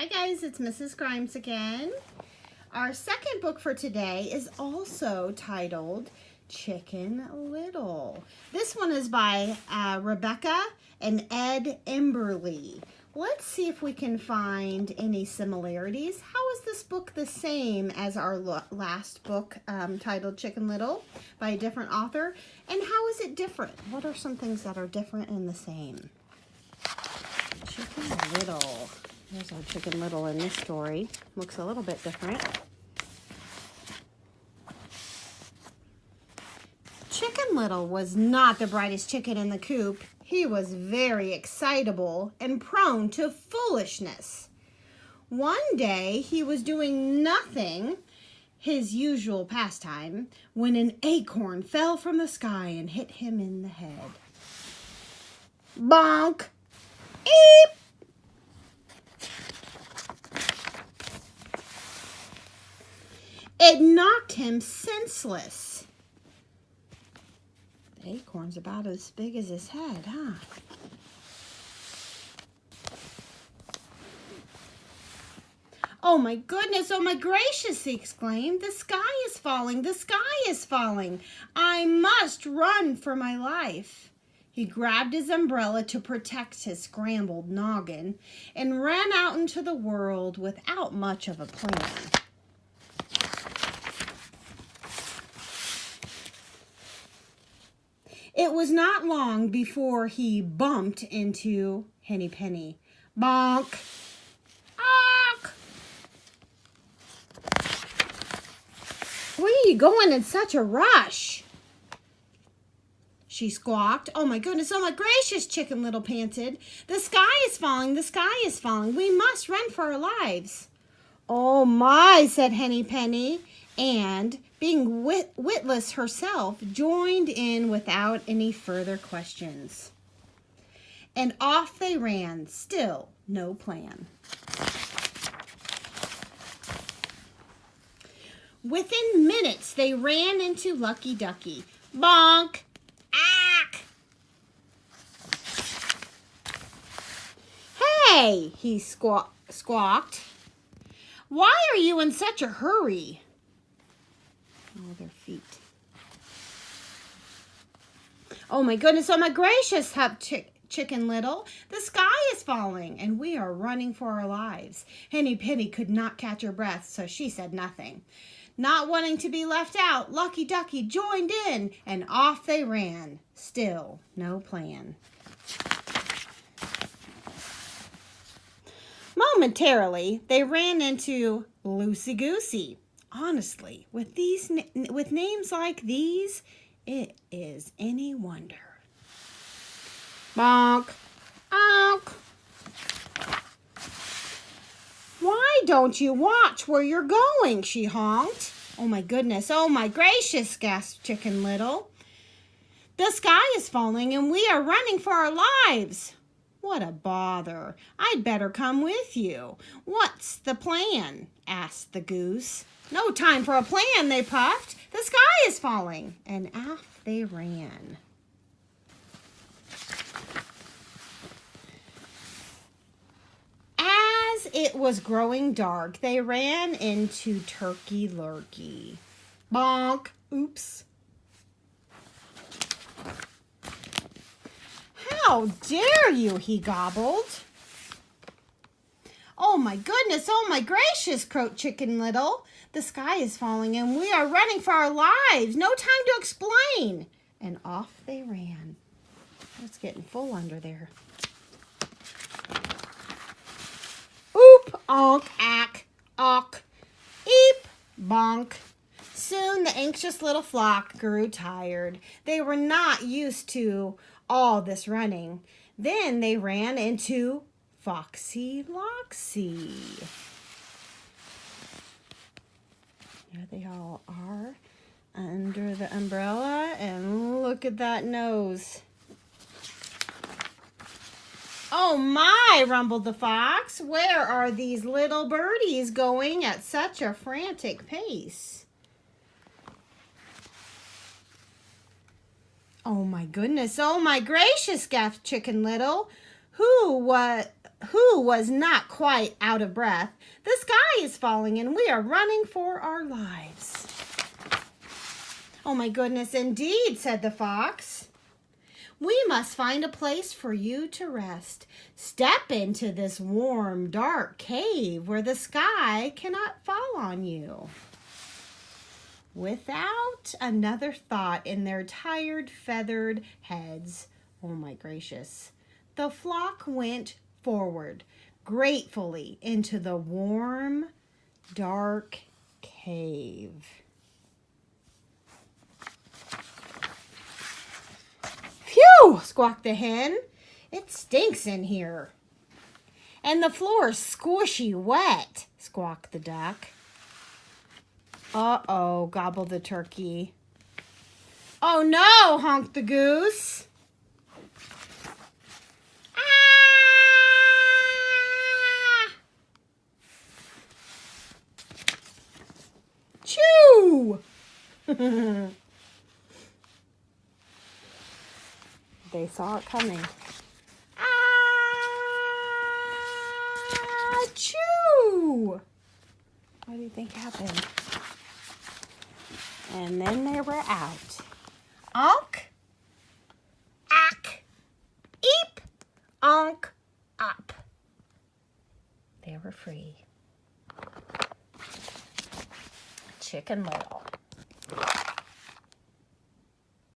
Hi guys, it's Mrs. Grimes again. Our second book for today is also titled Chicken Little. This one is by Rebecca and Ed Rmberley. Let's see if we can find any similarities. How is this book the same as our last book titled Chicken Little by a different author? And how is it different? What are some things that are different and the same? Chicken Little. There's our Chicken Little in this story. Looks a little bit different. Chicken Little was not the brightest chicken in the coop. He was very excitable and prone to foolishness. One day he was doing nothing, his usual pastime, when an acorn fell from the sky and hit him in the head. Bonk! Eep! It knocked him senseless. The acorn's about as big as his head, huh? Oh my goodness, oh my gracious, he exclaimed. The sky is falling, the sky is falling. I must run for my life. He grabbed his umbrella to protect his scrambled noggin and ran out into the world without much of a plan. It was not long before he bumped into Henny Penny. Bonk! Honk! Where are you going in such a rush? She squawked. Oh my goodness, oh my gracious, Chicken Little panted. The sky is falling, the sky is falling. We must run for our lives. Oh my, said Henny Penny, and being witless herself, joined in without any further questions. And off they ran, still no plan. Within minutes, they ran into Lucky Ducky. Bonk! Ack! Hey, he squawked. Why are you in such a hurry? Oh, their feet. Oh my goodness, oh my gracious, huffed Chicken Little. The sky is falling and we are running for our lives. Henny Penny could not catch her breath, so she said nothing. Not wanting to be left out, Lucky Ducky joined in and off they ran. Still no plan. Momentarily, they ran into Loosey Goosey. Honestly, with names like these, it is any wonder. Bonk! Honk! Why don't you watch where you're going? She honked. Oh my goodness, oh my gracious, gasped Chicken Little. The sky is falling and we are running for our lives. What a bother. I'd better come with you. What's the plan? Asked the goose. No time for a plan, they puffed. The sky is falling. And off they ran. As it was growing dark, they ran into Turkey Lurkey. Bonk. Oops. How dare you, he gobbled. Oh my goodness, oh my gracious, croaked Chicken Little. The sky is falling and we are running for our lives. No time to explain. And off they ran. It's getting full under there. Oop, onk, ack, awk, eep, bonk. Soon the anxious little flock grew tired. They were not used to all this running. Then they ran into Foxy Loxy. There they all are under the umbrella, and look at that nose. Oh my, rumbled the fox. Where are these little birdies going at such a frantic pace? Oh my goodness, oh my gracious, gasped Chicken Little. Who who was not quite out of breath. The sky is falling and we are running for our lives. Oh my goodness, indeed, said the fox. We must find a place for you to rest. Step into this warm, dark cave where the sky cannot fall on you. Without another thought in their tired, feathered heads, oh my gracious, the flock went forward gratefully into the warm, dark cave. Phew, squawked the hen. It stinks in here. And the floor's squishy wet, squawked the duck. Uh-oh, gobbled the turkey. Oh no, honked the goose. Ah! Chew! They saw it coming. Ah! Chew! What do you think happened? And then they were out. Onk, ack, eep, onk, up. They were free. Chicken Little.